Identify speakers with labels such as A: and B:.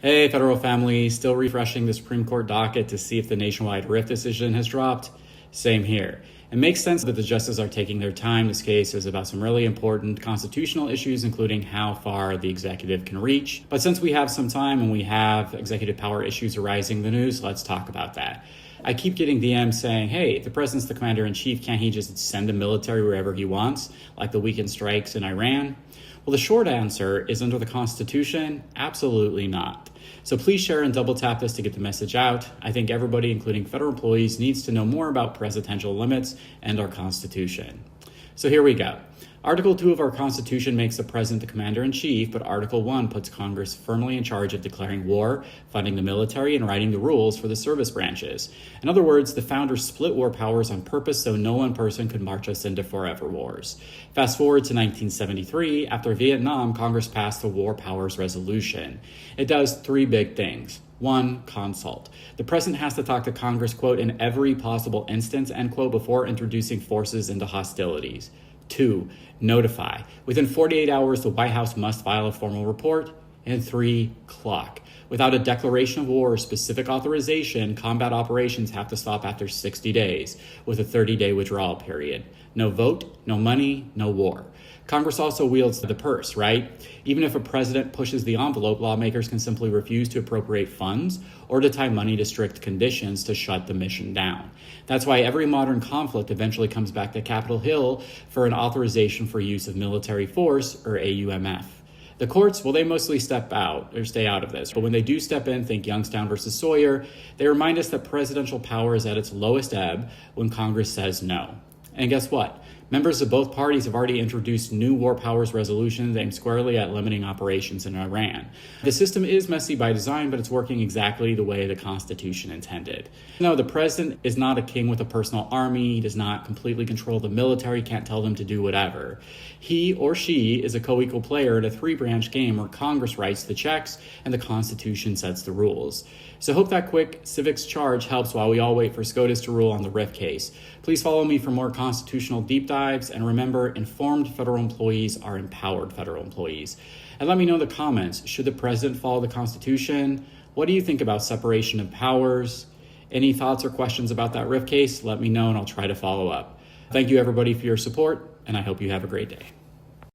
A: Hey, federal family, still refreshing the Supreme Court docket to see if the nationwide RIF decision has dropped? Same here. It makes sense that the justices are taking their time. This case is about some really important constitutional issues, including how far the executive can reach. But since we have some time and we have executive power issues arising in the news, let's talk about that. I keep getting DMs saying, hey, if the president's the commander-in-chief, can't he just send a military wherever he wants, like the weekend strikes in Iran? Well, the short answer is under the Constitution, absolutely not. So please share and double tap this to get the message out. I think everybody, including federal employees, needs to know more about presidential limits and our Constitution. So here we go. Article 2 of our Constitution makes the president the commander-in-chief, but Article 1 puts Congress firmly in charge of declaring war, funding the military, and writing the rules for the service branches. In other words, the founders split war powers on purpose so no one person could march us into forever wars. Fast forward to 1973, after Vietnam, Congress passed the War Powers Resolution. It does three big things. 1, consult. The president has to talk to Congress, quote, in every possible instance, end quote, before introducing forces into hostilities. 2, notify. Within 48 hours, the White House must file a formal report. And 3, clock. Without a declaration of war or specific authorization, combat operations have to stop after 60 days, with a 30-day withdrawal period. No vote, no money, no war. Congress also wields the purse, right? Even if a president pushes the envelope, lawmakers can simply refuse to appropriate funds or to tie money to strict conditions to shut the mission down. That's why every modern conflict eventually comes back to Capitol Hill for an authorization for use of military force, or AUMF. The courts, well, they mostly step out or stay out of this. But when they do step in, think Youngstown versus Sawyer, they remind us that presidential power is at its lowest ebb when Congress says no. And guess what? Members of both parties have already introduced new war powers resolutions aimed squarely at limiting operations in Iran. The system is messy by design, but it's working exactly the way the Constitution intended. No, the president is not a king with a personal army. He does not completely control the military, can't tell them to do whatever. He or she is a co-equal player in a three-branch game where Congress writes the checks and the Constitution sets the rules. So hope that quick civics charge helps while we all wait for SCOTUS to rule on the RIF case. Please follow me for more constitutional deep dives, and remember, informed federal employees are empowered federal employees. And let me know in the comments, should the president follow the Constitution? What do you think about separation of powers? Any thoughts or questions about that RIF case? Let me know and I'll try to follow up. Thank you everybody for your support, and I hope you have a great day.